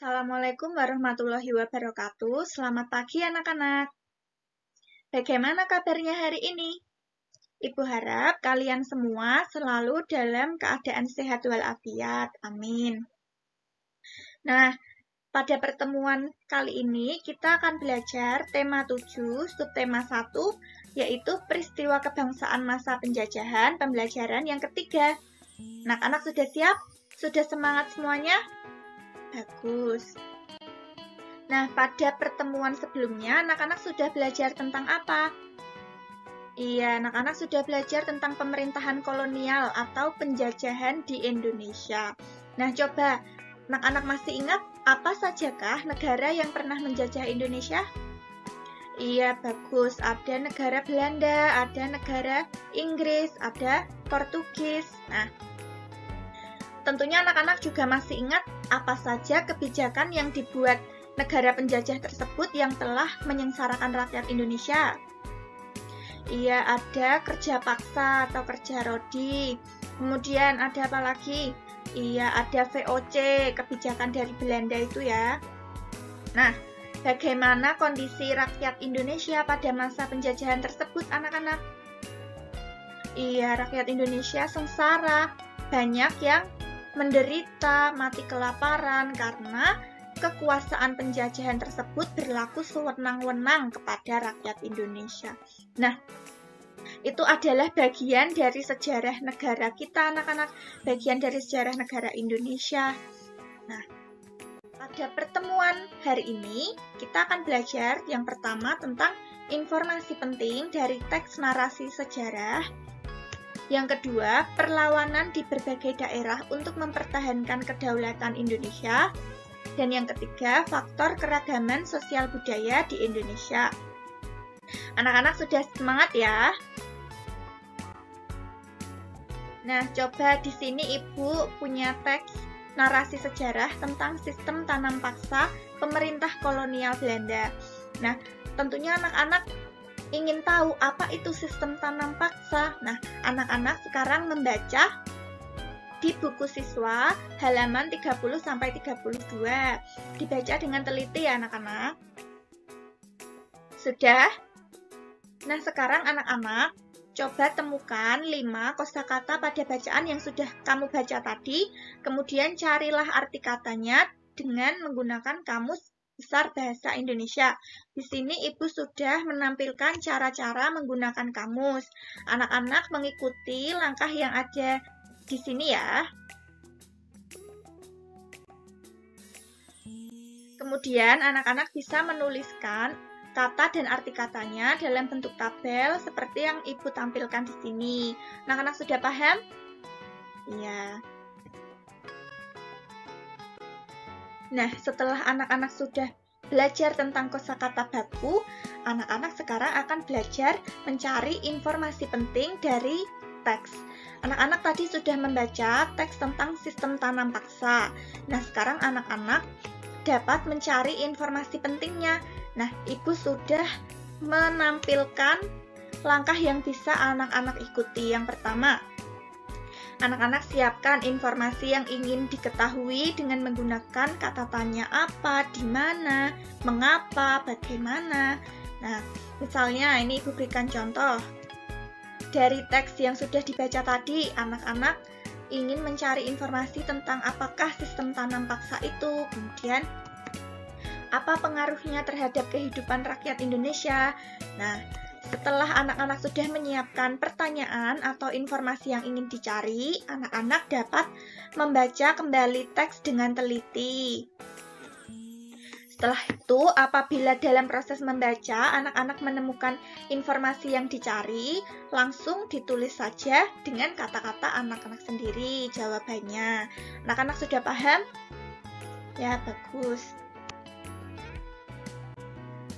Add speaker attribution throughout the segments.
Speaker 1: Assalamualaikum warahmatullahi wabarakatuh. Selamat pagi anak-anak. Bagaimana kabarnya hari ini? Ibu harap kalian semua selalu dalam keadaan sehat walafiat. Amin. Nah, pada pertemuan kali ini kita akan belajar tema 7, subtema 1, yaitu peristiwa kebangsaan masa penjajahan, pembelajaran yang ketiga. Anak-anak sudah siap? Sudah semangat semuanya? Bagus. Nah, pada pertemuan sebelumnya, anak-anak sudah belajar tentang apa? Iya, anak-anak sudah belajar tentang pemerintahan kolonial atau penjajahan di Indonesia. Nah, coba, anak-anak masih ingat apa sajakah negara yang pernah menjajah Indonesia? Iya, bagus. Ada negara Belanda, ada negara Inggris, ada Portugis. Nah, tentunya anak-anak juga masih ingat apa saja kebijakan yang dibuat negara penjajah tersebut yang telah menyengsarakan rakyat Indonesia. Iya, ada kerja paksa atau kerja rodi. Kemudian ada apa lagi? Iya, ada VOC, kebijakan dari Belanda itu ya. Nah, bagaimana kondisi rakyat Indonesia pada masa penjajahan tersebut, anak-anak? Iya, rakyat Indonesia sengsara. Banyak yang menderita, mati kelaparan karena kekuasaan penjajahan tersebut berlaku sewenang-wenang kepada rakyat Indonesia. Nah, itu adalah bagian dari sejarah negara kita, anak-anak. Bagian dari sejarah negara Indonesia. Nah, pada pertemuan hari ini, kita akan belajar yang pertama tentang informasi penting dari teks narasi sejarah. Yang kedua, perlawanan di berbagai daerah untuk mempertahankan kedaulatan Indonesia. Dan yang ketiga, faktor keragaman sosial budaya di Indonesia. Anak-anak sudah semangat ya? Nah, coba di sini Ibu punya teks narasi sejarah tentang sistem tanam paksa pemerintah kolonial Belanda. Nah, tentunya anak-anak ingin tahu apa itu sistem tanam paksa. Nah, anak-anak sekarang membaca di buku siswa halaman 30-32. Dibaca dengan teliti ya anak-anak. Sudah? Nah, sekarang anak-anak coba temukan 5 kosakata pada bacaan yang sudah kamu baca tadi. Kemudian carilah arti katanya dengan menggunakan kamus Besar Bahasa Indonesia. Di sini Ibu sudah menampilkan cara-cara menggunakan kamus. Anak-anak mengikuti langkah yang ada di sini ya. Kemudian anak-anak bisa menuliskan kata dan arti katanya dalam bentuk tabel seperti yang Ibu tampilkan di sini. Anak-anak sudah paham? Iya. Nah, setelah anak-anak sudah belajar tentang kosakata baku, anak-anak sekarang akan belajar mencari informasi penting dari teks. Anak-anak tadi sudah membaca teks tentang sistem tanam paksa. Nah, sekarang anak-anak dapat mencari informasi pentingnya. Nah, Ibu sudah menampilkan langkah yang bisa anak-anak ikuti. Yang pertama, anak-anak siapkan informasi yang ingin diketahui dengan menggunakan kata tanya apa, di mana, mengapa, bagaimana. Nah, misalnya ini Ibu berikan contoh. Dari teks yang sudah dibaca tadi, anak-anak ingin mencari informasi tentang apakah sistem tanam paksa itu, kemudian apa pengaruhnya terhadap kehidupan rakyat Indonesia. Nah, setelah anak-anak sudah menyiapkan pertanyaan atau informasi yang ingin dicari, anak-anak dapat membaca kembali teks dengan teliti. Setelah itu, apabila dalam proses membaca, anak-anak menemukan informasi yang dicari, langsung ditulis saja dengan kata-kata anak-anak sendiri jawabannya. Anak-anak sudah paham? Ya, bagus.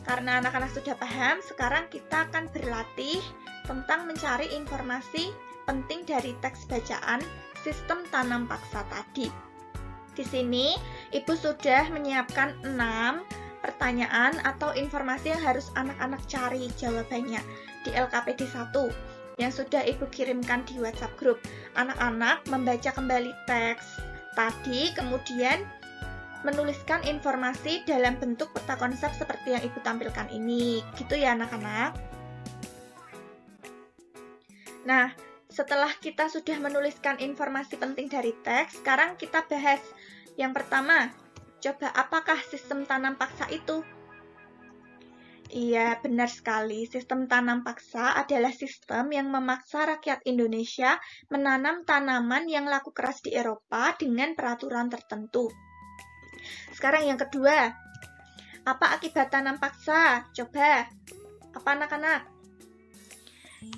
Speaker 1: Karena anak-anak sudah paham, sekarang kita akan berlatih tentang mencari informasi penting dari teks bacaan sistem tanam paksa tadi. Di sini, Ibu sudah menyiapkan 6 pertanyaan atau informasi yang harus anak-anak cari jawabannya di LKPD 1 yang sudah Ibu kirimkan di WhatsApp group. Anak-anak membaca kembali teks tadi, kemudian menuliskan informasi dalam bentuk peta konsep seperti yang Ibu tampilkan ini. Gitu ya anak-anak. Nah, setelah kita sudah menuliskan informasi penting dari teks, sekarang kita bahas yang pertama. Coba, apakah sistem tanam paksa itu? Iya, benar sekali. Sistem tanam paksa adalah sistem yang memaksa rakyat Indonesia menanam tanaman yang laku keras di Eropa dengan peraturan tertentu. Sekarang yang kedua, apa akibat tanam paksa? Coba, apa anak-anak?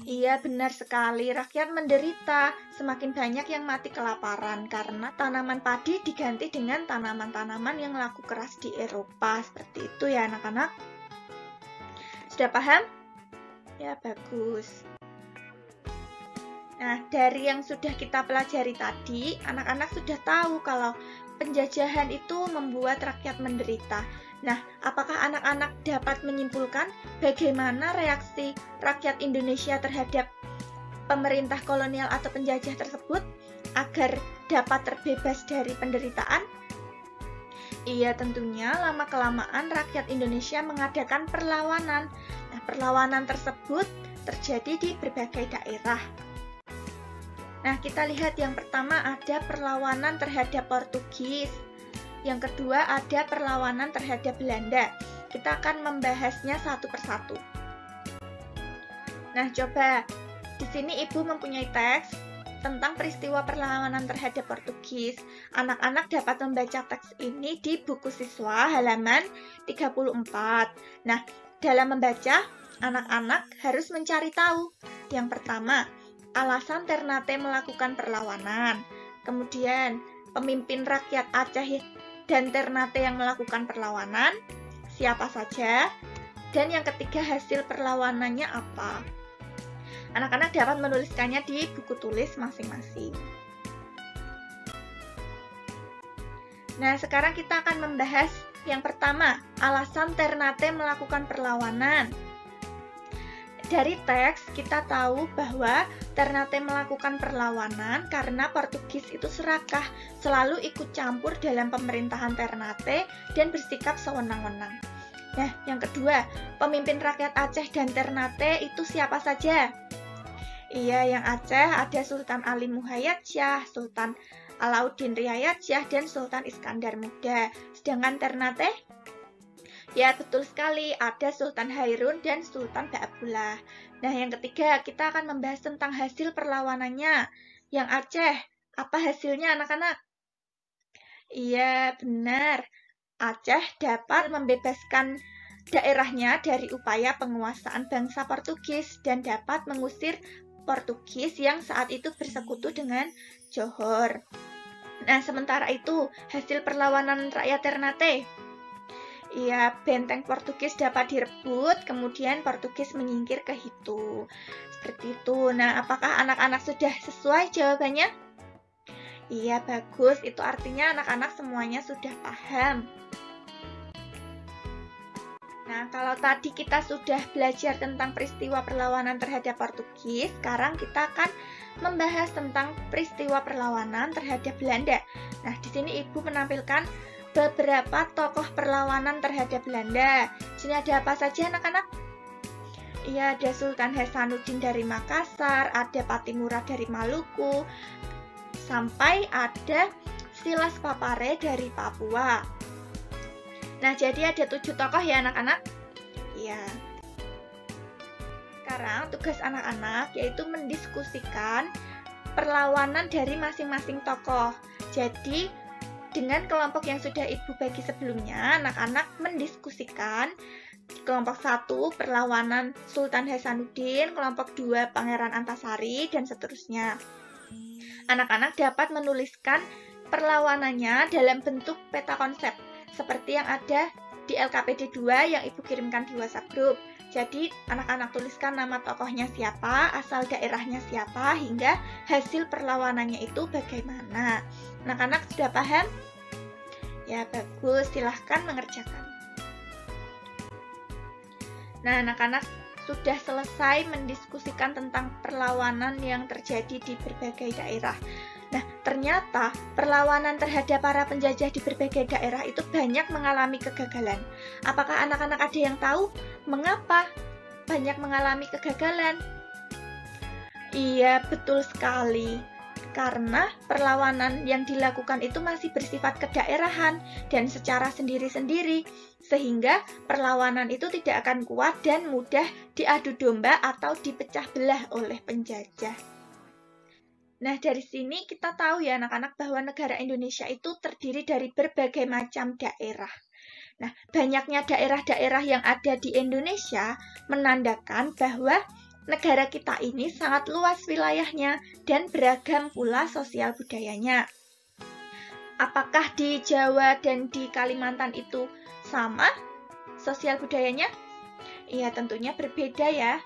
Speaker 1: Iya, benar sekali. Rakyat menderita. Semakin banyak yang mati kelaparan karena tanaman padi diganti dengan tanaman-tanaman yang laku keras di Eropa. Seperti itu ya anak-anak. Sudah paham? Ya, bagus. Nah, dari yang sudah kita pelajari tadi, anak-anak sudah tahu kalau penjajahan itu membuat rakyat menderita. Nah, apakah anak-anak dapat menyimpulkan bagaimana reaksi rakyat Indonesia terhadap pemerintah kolonial atau penjajah tersebut agar dapat terbebas dari penderitaan? Iya, tentunya lama-kelamaan rakyat Indonesia mengadakan perlawanan. Nah, perlawanan tersebut terjadi di berbagai daerah. Nah, kita lihat yang pertama ada perlawanan terhadap Portugis. Yang kedua ada perlawanan terhadap Belanda. Kita akan membahasnya satu persatu. Nah, coba di sini Ibu mempunyai teks tentang peristiwa perlawanan terhadap Portugis. Anak-anak dapat membaca teks ini di buku siswa halaman 34. Nah, dalam membaca, anak-anak harus mencari tahu. Yang pertama, alasan Ternate melakukan perlawanan. Kemudian, pemimpin rakyat Aceh dan Ternate yang melakukan perlawanan, siapa saja? Dan yang ketiga, hasil perlawanannya apa? Anak-anak dapat menuliskannya di buku tulis masing-masing. Nah, sekarang kita akan membahas yang pertama, alasan Ternate melakukan perlawanan. Dari teks, kita tahu bahwa Ternate melakukan perlawanan karena Portugis itu serakah, selalu ikut campur dalam pemerintahan Ternate dan bersikap sewenang-wenang. Nah, yang kedua, pemimpin rakyat Aceh dan Ternate itu siapa saja? Iya, yang Aceh ada Sultan Ali Muhayyad Shah, Sultan Alauddin Riayat Shah, dan Sultan Iskandar Muda. Sedangkan Ternate? Ya, betul sekali, ada Sultan Hairun dan Sultan Ba'abullah. Nah, yang ketiga, kita akan membahas tentang hasil perlawanannya. Yang Aceh, apa hasilnya anak-anak? Iya, benar. Aceh dapat membebaskan daerahnya dari upaya penguasaan bangsa Portugis dan dapat mengusir Portugis yang saat itu bersekutu dengan Johor. Nah, sementara itu, hasil perlawanan rakyat Ternate. Iya, benteng Portugis dapat direbut, kemudian Portugis menyingkir ke Hitu. Seperti itu. Nah, apakah anak-anak sudah sesuai jawabannya? Iya, bagus. Itu artinya anak-anak semuanya sudah paham. Nah, kalau tadi kita sudah belajar tentang peristiwa perlawanan terhadap Portugis, sekarang kita akan membahas tentang peristiwa perlawanan terhadap Belanda. Nah, di sini Ibu menampilkan beberapa tokoh perlawanan terhadap Belanda. Di sini ada apa saja anak-anak? Iya, ada Sultan Hasanuddin dari Makassar, ada Patimura dari Maluku, sampai ada Silas Papare dari Papua. Nah, jadi ada 7 tokoh ya anak-anak? Iya. Sekarang tugas anak-anak yaitu mendiskusikan perlawanan dari masing-masing tokoh. Jadi, dengan kelompok yang sudah Ibu bagi sebelumnya, anak-anak mendiskusikan kelompok 1 perlawanan Sultan Hasanuddin, kelompok 2 Pangeran Antasari, dan seterusnya. Anak-anak dapat menuliskan perlawanannya dalam bentuk peta konsep, seperti yang ada di LKPD 2 yang Ibu kirimkan di WhatsApp group. Jadi, anak-anak tuliskan nama tokohnya siapa, asal daerahnya siapa, hingga hasil perlawanannya itu bagaimana. Anak-anak sudah paham? Ya, bagus. Silahkan mengerjakan. Nah, anak-anak sudah selesai mendiskusikan tentang perlawanan yang terjadi di berbagai daerah. Nah, ternyata perlawanan terhadap para penjajah di berbagai daerah itu banyak mengalami kegagalan. Apakah anak-anak ada yang tahu mengapa banyak mengalami kegagalan? Iya, betul sekali. Karena perlawanan yang dilakukan itu masih bersifat kedaerahan dan secara sendiri-sendiri, sehingga perlawanan itu tidak akan kuat dan mudah diadu domba atau dipecah belah oleh penjajah. Nah, dari sini kita tahu ya anak-anak bahwa negara Indonesia itu terdiri dari berbagai macam daerah. Nah, banyaknya daerah-daerah yang ada di Indonesia menandakan bahwa negara kita ini sangat luas wilayahnya dan beragam pula sosial budayanya. Apakah di Jawa dan di Kalimantan itu sama sosial budayanya? Iya, tentunya berbeda ya.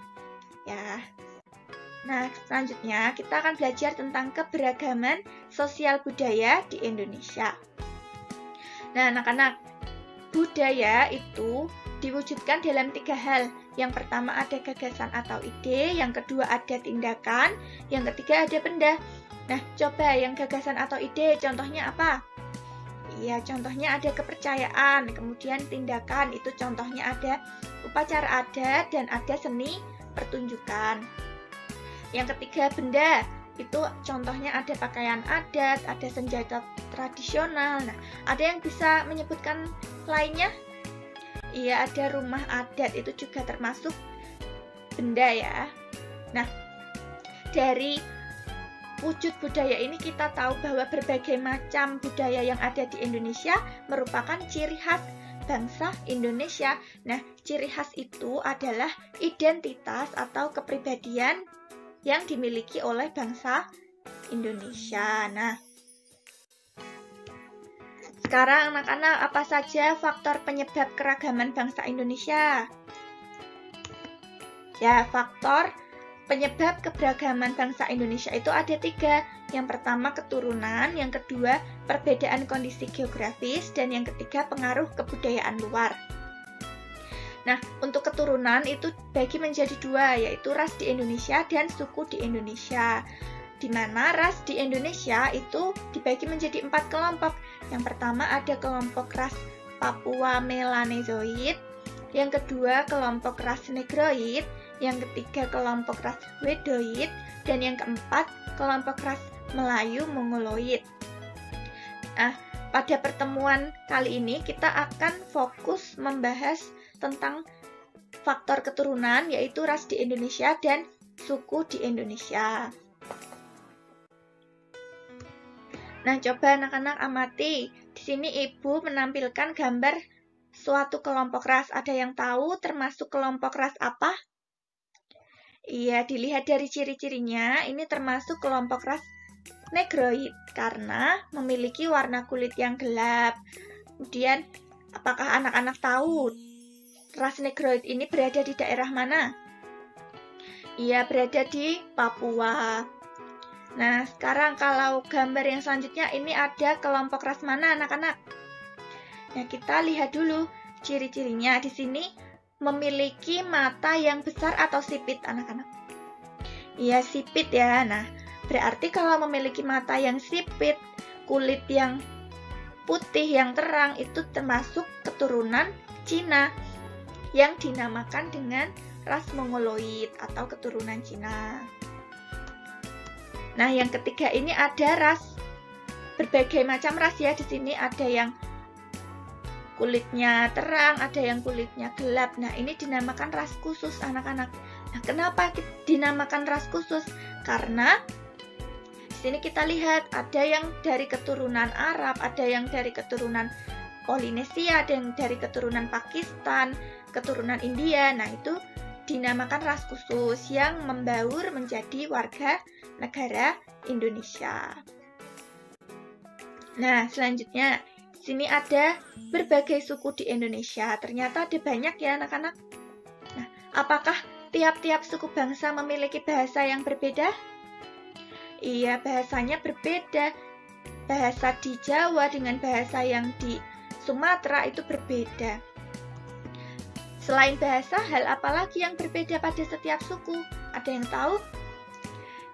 Speaker 1: Nah, selanjutnya kita akan belajar tentang keberagaman sosial budaya di Indonesia. Nah, anak-anak, budaya itu diwujudkan dalam 3 hal. Yang pertama ada gagasan atau ide, yang kedua ada tindakan, yang ketiga ada benda. Nah, coba yang gagasan atau ide, contohnya apa? Iya, contohnya ada kepercayaan, kemudian tindakan, itu contohnya ada upacara adat dan ada seni pertunjukan. Yang ketiga benda, itu contohnya ada pakaian adat, ada senjata tradisional. Nah, ada yang bisa menyebutkan lainnya? Iya, ada rumah adat, itu juga termasuk benda ya. Nah, dari wujud budaya ini kita tahu bahwa berbagai macam budaya yang ada di Indonesia merupakan ciri khas bangsa Indonesia. Nah, ciri khas itu adalah identitas atau kepribadian yang dimiliki oleh bangsa Indonesia. Nah, sekarang anak-anak, apa saja faktor penyebab keragaman bangsa Indonesia? Ya, faktor penyebab keberagaman bangsa Indonesia itu ada 3. Yang pertama keturunan, yang kedua perbedaan kondisi geografis, dan yang ketiga pengaruh kebudayaan luar. Nah, untuk keturunan itu bagi menjadi 2, yaitu ras di Indonesia dan suku di Indonesia. Di mana ras di Indonesia itu dibagi menjadi 4 kelompok. Yang pertama ada kelompok ras Papua Melanezoid, yang kedua kelompok ras Negroid, yang ketiga kelompok ras Wedoid, dan yang keempat kelompok ras Melayu Mongoloid. Nah, pada pertemuan kali ini kita akan fokus membahas tentang faktor keturunan, yaitu ras di Indonesia dan suku di Indonesia. Nah, coba anak-anak amati. Di sini ibu menampilkan gambar suatu kelompok ras. Ada yang tahu termasuk kelompok ras apa? Iya, dilihat dari ciri-cirinya, ini termasuk kelompok ras Negroid karena memiliki warna kulit yang gelap. Kemudian, apakah anak-anak tahu ras Negroid ini berada di daerah mana? Iya, berada di Papua. Nah, sekarang kalau gambar yang selanjutnya ini ada kelompok ras mana anak-anak? Nah, kita lihat dulu ciri-cirinya. Di sini memiliki mata yang besar atau sipit anak-anak. Iya, sipit ya. Nah, berarti kalau memiliki mata yang sipit, kulit yang putih yang terang itu termasuk keturunan Cina yang dinamakan dengan ras Mongoloid atau keturunan Cina. Nah, yang ketiga ini ada ras, berbagai macam ras ya. Di sini ada yang kulitnya terang, ada yang kulitnya gelap. Nah, ini dinamakan ras khusus anak-anak. Nah, kenapa dinamakan ras khusus? Karena di sini kita lihat ada yang dari keturunan Arab, ada yang dari keturunan Polinesia, ada yang dari keturunan Pakistan, keturunan India. Nah, itu dinamakan ras khusus yang membaur menjadi warga negara Indonesia. Nah, selanjutnya di sini ada berbagai suku di Indonesia. Ternyata ada banyak ya anak-anak. Nah, apakah tiap-tiap suku bangsa memiliki bahasa yang berbeda? Iya, bahasanya berbeda. Bahasa di Jawa dengan bahasa yang di Sumatera itu berbeda. Selain bahasa, hal apa lagi yang berbeda pada setiap suku? Ada yang tahu?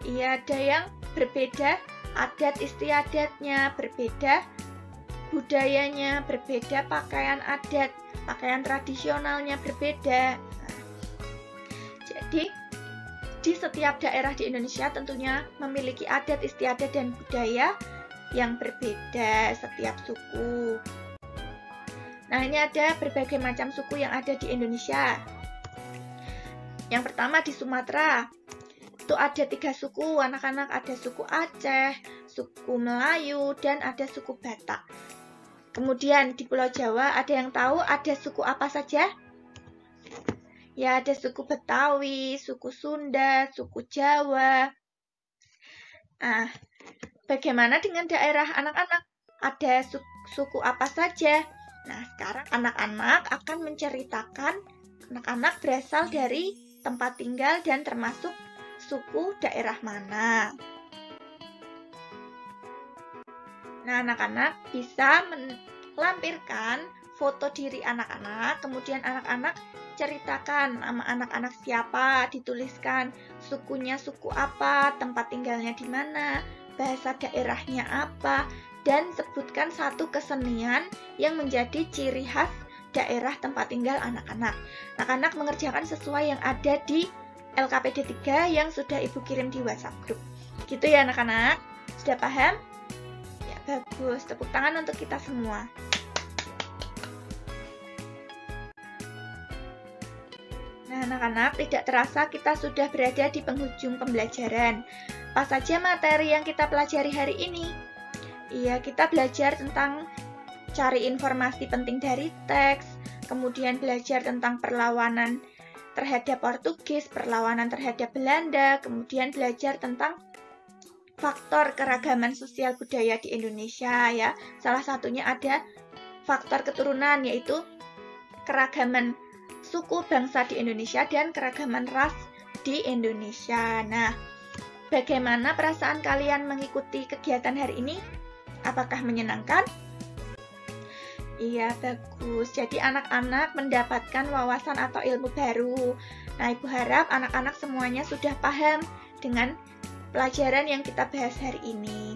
Speaker 1: Iya, ada yang berbeda adat istiadatnya, berbeda budayanya, berbeda pakaian adat, pakaian tradisionalnya berbeda. Nah, jadi di setiap daerah di Indonesia tentunya memiliki adat istiadat dan budaya yang berbeda setiap suku. Nah, ini ada berbagai macam suku yang ada di Indonesia. Yang pertama di Sumatera, itu ada 3 suku, anak-anak, ada suku Aceh, suku Melayu, dan ada suku Batak. Kemudian di Pulau Jawa, ada yang tahu ada suku apa saja? Ya, ada suku Betawi, suku Sunda, suku Jawa. Nah, bagaimana dengan daerah anak-anak? Ada suku apa saja? Nah, sekarang anak-anak akan menceritakan anak-anak berasal dari tempat tinggal dan termasuk suku daerah mana. Nah, anak-anak bisa melampirkan foto diri anak-anak, kemudian anak-anak ceritakan nama anak-anak siapa, dituliskan sukunya suku apa, tempat tinggalnya di mana, bahasa daerahnya apa, dan sebutkan satu kesenian yang menjadi ciri khas daerah tempat tinggal anak-anak. Anak-anak mengerjakan sesuai yang ada di LKPD 3 yang sudah Ibu kirim di WhatsApp group. Gitu ya anak-anak? Sudah paham? Ya, bagus. Tepuk tangan untuk kita semua. Nah, anak-anak, tidak terasa kita sudah berada di penghujung pembelajaran. Apa saja materi yang kita pelajari hari ini? Iya, kita belajar tentang cari informasi penting dari teks, kemudian belajar tentang perlawanan terhadap Portugis, perlawanan terhadap Belanda, kemudian belajar tentang faktor keragaman sosial budaya di Indonesia ya. Salah satunya ada faktor keturunan, yaitu keragaman suku bangsa di Indonesia dan keragaman ras di Indonesia. Nah, bagaimana perasaan kalian mengikuti kegiatan hari ini? Apakah menyenangkan? Iya, bagus. Jadi anak-anak mendapatkan wawasan atau ilmu baru. Nah, Ibu harap anak-anak semuanya sudah paham dengan pelajaran yang kita bahas hari ini.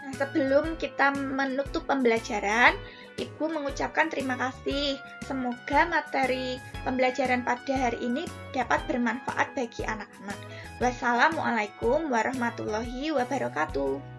Speaker 1: Nah, sebelum kita menutup pembelajaran, Ibu mengucapkan terima kasih. Semoga materi pembelajaran pada hari ini dapat bermanfaat bagi anak-anak. Wassalamualaikum warahmatullahi wabarakatuh.